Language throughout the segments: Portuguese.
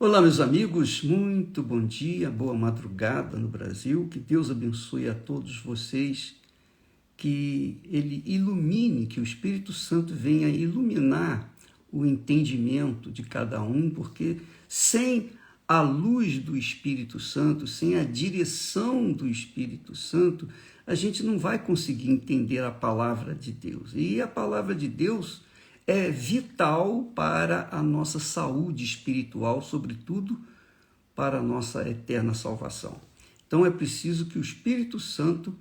Olá, meus amigos, muito bom dia, boa madrugada no Brasil, que Deus abençoe a todos vocês, que Ele ilumine, que o Espírito Santo venha iluminar o entendimento de cada um, porque sem a luz do Espírito Santo, sem a direção do Espírito Santo, a gente não vai conseguir entender a palavra de Deus. E a palavra de Deus é vital para a nossa saúde espiritual, sobretudo para a nossa eterna salvação. Então é preciso que o Espírito Santo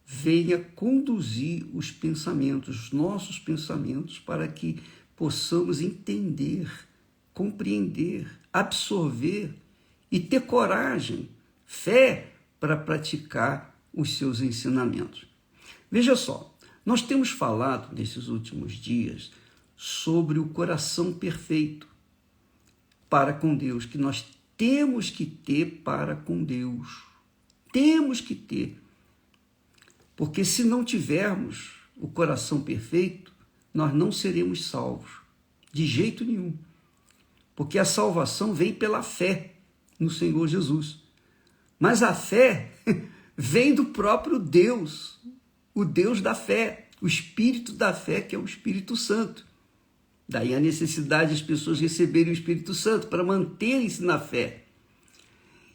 venha conduzir os pensamentos, os nossos pensamentos, para que possamos entender, compreender, absorver e ter coragem, fé para praticar os seus ensinamentos. Veja só, nós temos falado nesses últimos dias sobre o coração perfeito para com Deus, que nós temos que ter para com Deus. Temos que ter. Porque se não tivermos o coração perfeito, nós não seremos salvos, de jeito nenhum. Porque a salvação vem pela fé no Senhor Jesus. Mas a fé vem do próprio Deus, o Deus da fé, o Espírito da fé, que é o Espírito Santo. Daí a necessidade das pessoas receberem o Espírito Santo para manterem-se na fé.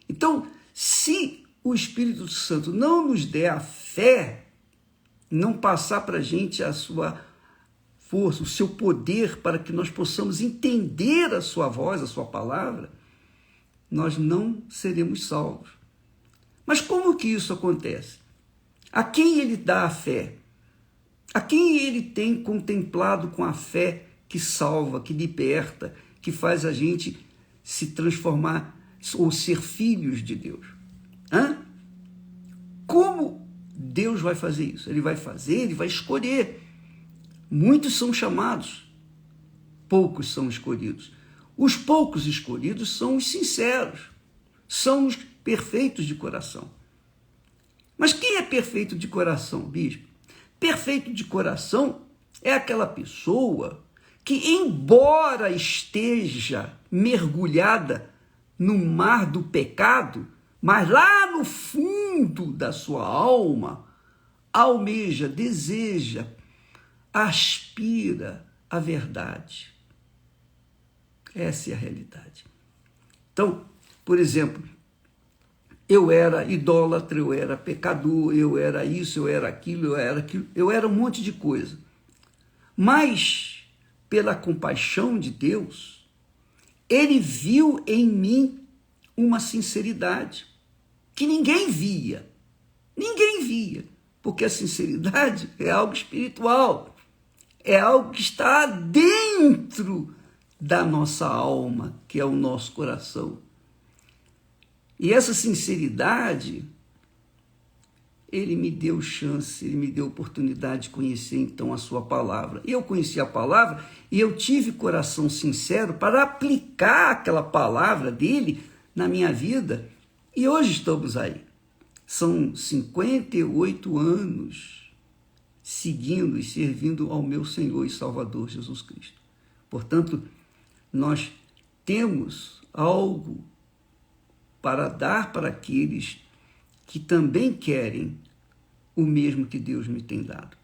Então, se o Espírito Santo não nos der a fé, não passar para a gente a sua força, o seu poder para que nós possamos entender a sua voz, a sua palavra, nós não seremos salvos. Mas como que isso acontece? A quem ele dá a fé? A quem ele tem contemplado com a fé que salva, que liberta, que faz a gente se transformar ou ser filhos de Deus? Como Deus vai fazer isso? Ele vai fazer, ele vai escolher. Muitos são chamados, poucos são escolhidos. Os poucos escolhidos são os sinceros, são os perfeitos de coração. Mas quem é perfeito de coração, bispo? Perfeito de coração é aquela pessoa que, embora esteja mergulhada no mar do pecado, mas lá no fundo da sua alma, almeja, deseja, aspira a verdade. Essa é a realidade. Então, por exemplo, eu era idólatra, eu era pecador, eu era isso, eu era aquilo, eu era um monte de coisa. Mas, pela compaixão de Deus, ele viu em mim uma sinceridade que ninguém via, porque a sinceridade é algo espiritual, é algo que está dentro da nossa alma, que é o nosso coração. E essa sinceridade, ele me deu chance, ele me deu oportunidade de conhecer então a sua palavra. Eu conheci a palavra e eu tive coração sincero para aplicar aquela palavra dele na minha vida. E hoje estamos aí. São 58 anos seguindo e servindo ao meu Senhor e Salvador Jesus Cristo. Portanto, nós temos algo para dar para aqueles que também querem o mesmo que Deus me tem dado.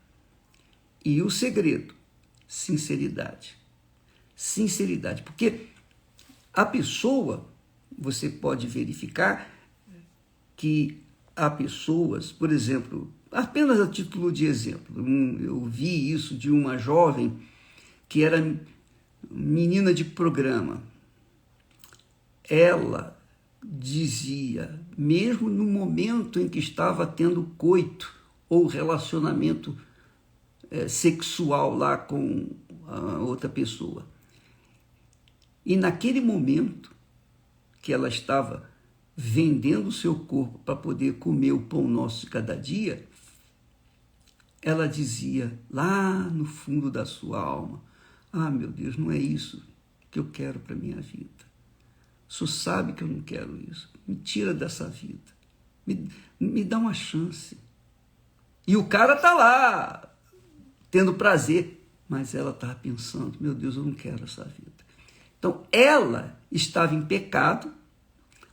E o segredo, sinceridade. Sinceridade, porque a pessoa, você pode verificar que há pessoas, por exemplo, apenas a título de exemplo, eu vi isso de uma jovem que era menina de programa. Ela dizia, mesmo no momento em que estava tendo coito ou relacionamento sexual lá com a outra pessoa, e naquele momento que ela estava vendendo o seu corpo para poder comer o pão nosso de cada dia, ela dizia lá no fundo da sua alma, meu Deus, não é isso que eu quero para a minha vida. O senhor sabe que eu não quero isso. Me tira dessa vida. Me dá uma chance. E o cara está lá, tendo prazer. Mas ela estava pensando, meu Deus, eu não quero essa vida. Então, ela estava em pecado,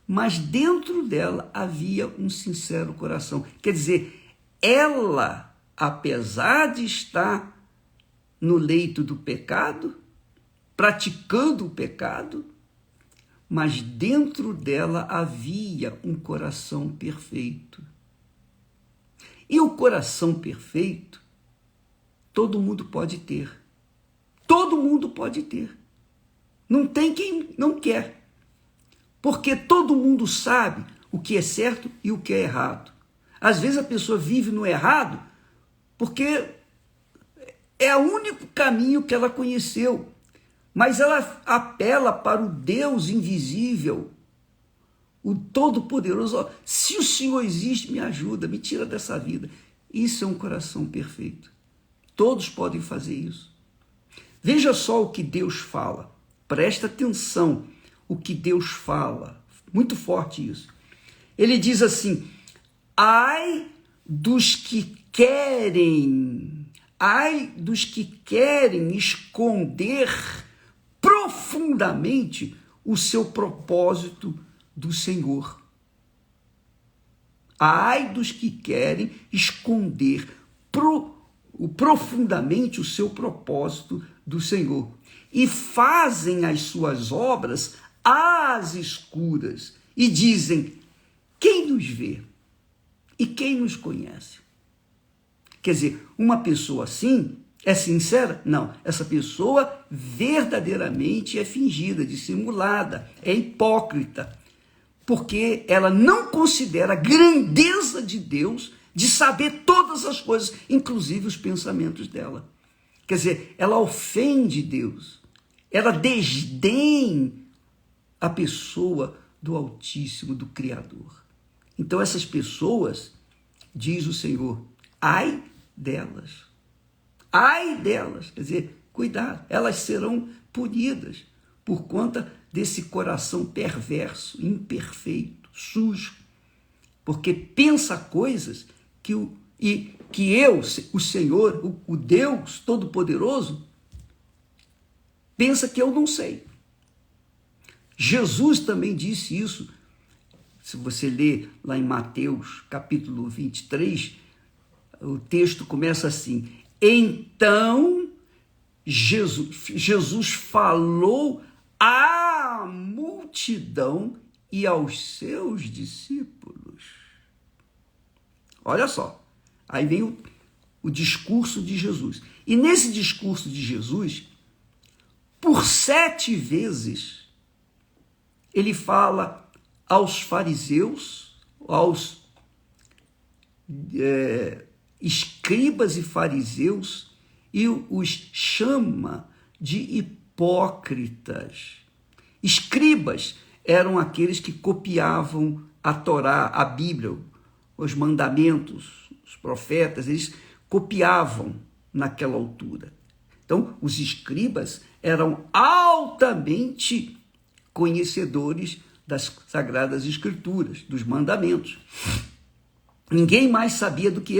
mas dentro dela havia um sincero coração. Quer dizer, ela, apesar de estar no leito do pecado, praticando o pecado, mas dentro dela havia um coração perfeito. E o coração perfeito, todo mundo pode ter. Todo mundo pode ter. Não tem quem não quer. Porque todo mundo sabe o que é certo e o que é errado. Às vezes a pessoa vive no errado porque é o único caminho que ela conheceu. Mas ela apela para o Deus invisível, o Todo-Poderoso. Se o Senhor existe, me ajuda, me tira dessa vida. Isso é um coração perfeito. Todos podem fazer isso. Veja só o que Deus fala. Presta atenção o que Deus fala. Muito forte isso. Ele diz assim: ai dos que querem esconder profundamente o seu propósito do Senhor. Ai dos que querem esconder profundamente o seu propósito do Senhor e fazem as suas obras às escuras e dizem: quem nos vê e quem nos conhece? Quer dizer, uma pessoa assim é sincera? Não. Essa pessoa verdadeiramente é fingida, dissimulada, é hipócrita, porque ela não considera a grandeza de Deus de saber todas as coisas, inclusive os pensamentos dela. Quer dizer, ela ofende Deus, ela desdém a pessoa do Altíssimo, do Criador. Então essas pessoas, diz o Senhor, ai delas, quer dizer, cuidado, elas serão punidas por conta desse coração perverso, imperfeito, sujo, porque pensa coisas que o Senhor, o Deus Todo-Poderoso, pensa que eu não sei. Jesus também disse isso. Se você ler lá em Mateus, capítulo 23, o texto começa assim: então Jesus falou à multidão e aos seus discípulos. Olha só, aí vem o discurso de Jesus. E nesse discurso de Jesus, por 7 vezes, ele fala aos fariseus, aos escribas e fariseus, e os chama de hipócritas. Escribas eram aqueles que copiavam a Torá, a Bíblia, os mandamentos, os profetas, eles copiavam naquela altura. Então, os escribas eram altamente conhecedores das Sagradas Escrituras, dos mandamentos. Ninguém mais sabia do que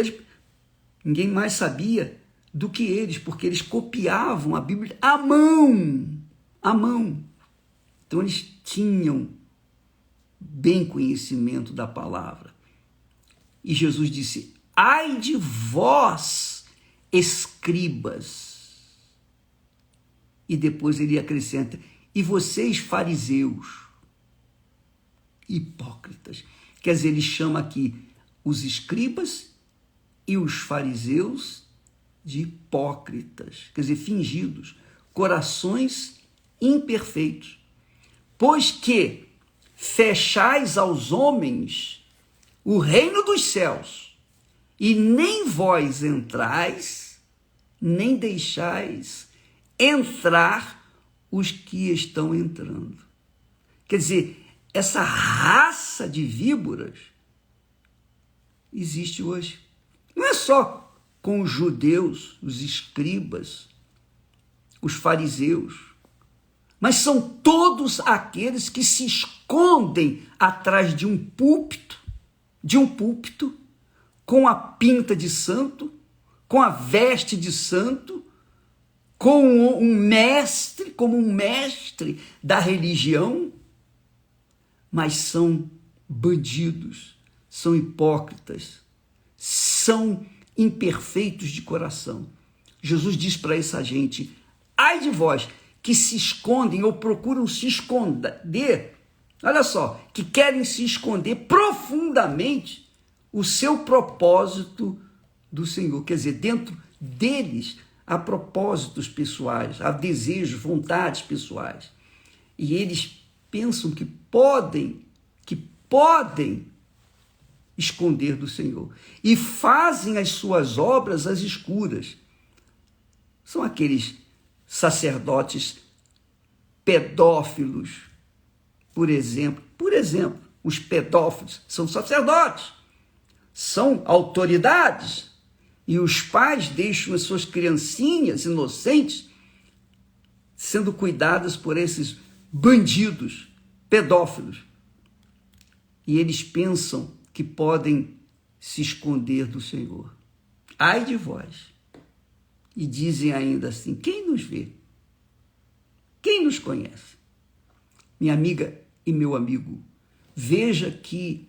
eles, porque eles copiavam a Bíblia à mão. Então, eles tinham bem conhecimento da palavra. E Jesus disse: ai de vós, escribas. E depois ele acrescenta: e vocês, fariseus, hipócritas. Quer dizer, ele chama aqui os escribas e os fariseus de hipócritas, quer dizer, fingidos, corações imperfeitos. Pois que fechais aos homens o reino dos céus, e nem vós entrais, nem deixais entrar os que estão entrando. Quer dizer, essa raça de víboras existe hoje. Não é só com os judeus, os escribas, os fariseus, mas são todos aqueles que se escondem atrás de um púlpito, com a pinta de santo, com a veste de santo, como um mestre da religião, mas são bandidos, são hipócritas, são imperfeitos de coração. Jesus diz para essa gente: ai de vós que se escondem ou procuram se esconder, olha só, que querem se esconder profundamente o seu propósito do Senhor. Quer dizer, dentro deles há propósitos pessoais, há desejos, vontades pessoais. E eles pensam que podem esconder do Senhor. E fazem as suas obras às escuras. São aqueles sacerdotes pedófilos, por exemplo. Os pedófilos são sacerdotes, são autoridades, e os pais deixam as suas criancinhas inocentes sendo cuidadas por esses bandidos pedófilos. E eles pensam que podem se esconder do Senhor. Ai de vós! E dizem ainda assim: quem nos vê? Quem nos conhece? Minha amiga e meu amigo, veja que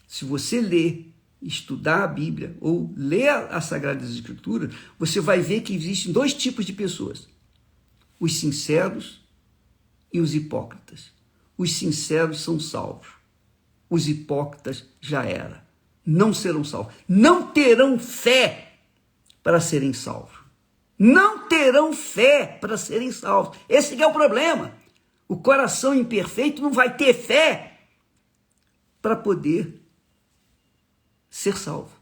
se você ler, estudar a Bíblia ou ler as Sagradas Escrituras, você vai ver que existem dois tipos de pessoas: os sinceros e os hipócritas. Os sinceros são salvos. Os hipócritas já era. Não serão salvos. Não terão fé para serem salvos. Não terão fé para serem salvos. Esse é o problema. O coração imperfeito não vai ter fé para poder ser salvo.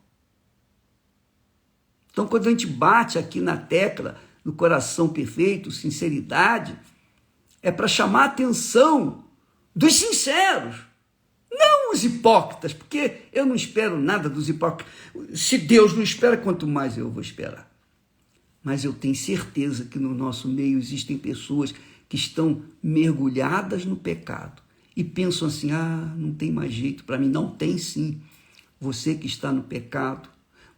Então, quando a gente bate aqui na tecla do coração perfeito, sinceridade, é para chamar a atenção dos sinceros, não os hipócritas, porque eu não espero nada dos hipócritas. Se Deus não espera, quanto mais eu vou esperar. Mas eu tenho certeza que no nosso meio existem pessoas que estão mergulhadas no pecado e pensam assim: não tem mais jeito para mim. Não tem sim. Você que está no pecado,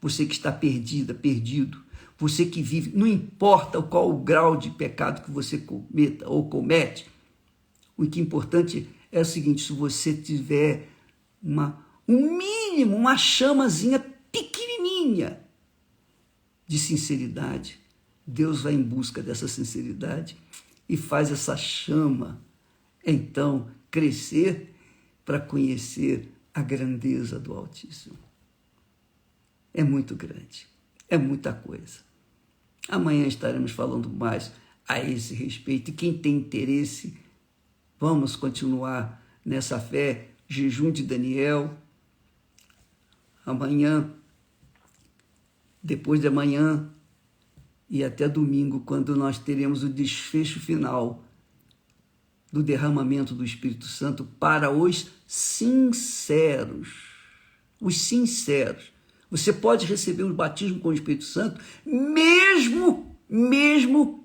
você que está perdida, perdido, você que vive, não importa qual o grau de pecado que você cometa ou comete, o que é importante é o seguinte: se você tiver um mínimo, uma chamazinha pequenininha de sinceridade, Deus vai em busca dessa sinceridade e faz essa chama, então, crescer para conhecer a grandeza do Altíssimo. É muito grande, é muita coisa. Amanhã estaremos falando mais a esse respeito. E quem tem interesse, vamos continuar nessa fé, jejum de Daniel. Amanhã, depois de amanhã e até domingo, quando nós teremos o desfecho final do derramamento do Espírito Santo para os sinceros. Os sinceros. Você pode receber o batismo com o Espírito Santo mesmo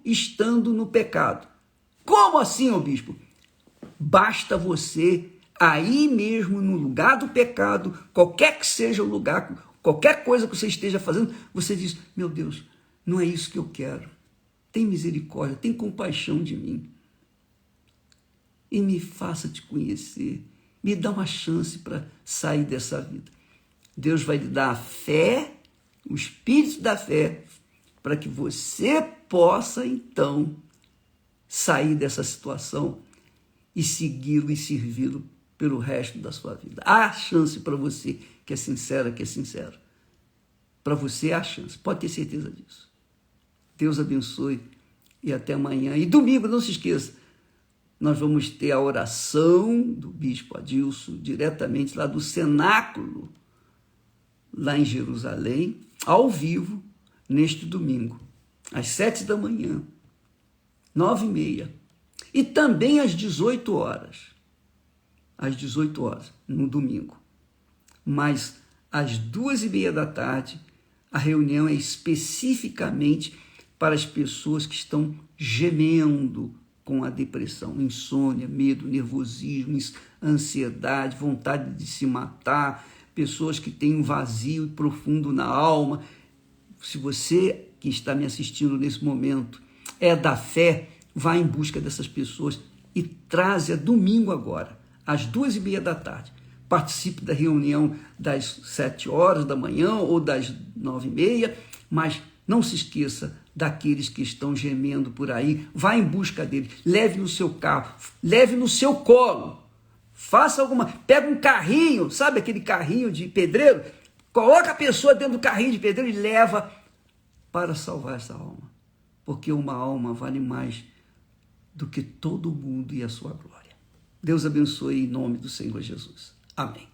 estando no pecado. Como assim, ô bispo? Basta você aí mesmo no lugar do pecado, qualquer que seja o lugar, qualquer coisa que você esteja fazendo, você diz: meu Deus, não é isso que eu quero. Tem misericórdia, tem compaixão de mim. E me faça te conhecer. Me dá uma chance para sair dessa vida. Deus vai lhe dar a fé, o espírito da fé, para que você possa, então, sair dessa situação e segui-lo e servi-lo pelo resto da sua vida. Há chance para você que é sincera, que é sincero. Para você há chance, pode ter certeza disso. Deus abençoe e até amanhã. E domingo, não se esqueça, nós vamos ter a oração do bispo Adilson, diretamente lá do cenáculo, lá em Jerusalém, ao vivo, neste domingo, às 7 da manhã, 9h30, e também às 18 horas, no domingo. Mas às 2h30 da tarde, a reunião é especificamente para as pessoas que estão gemendo com a depressão, insônia, medo, nervosismo, ansiedade, vontade de se matar, pessoas que têm um vazio profundo na alma. Se você que está me assistindo nesse momento é da fé, vá em busca dessas pessoas e traze domingo agora, às 2h30 da tarde. Participe da reunião das 7 horas da manhã ou das 9h30, mas não se esqueça daqueles que estão gemendo por aí. Vá em busca deles, leve no seu carro, leve no seu colo. Faça pega um carrinho, sabe aquele carrinho de pedreiro? Coloca a pessoa dentro do carrinho de pedreiro e leva para salvar essa alma. Porque uma alma vale mais do que todo mundo e a sua glória. Deus abençoe em nome do Senhor Jesus. Amém.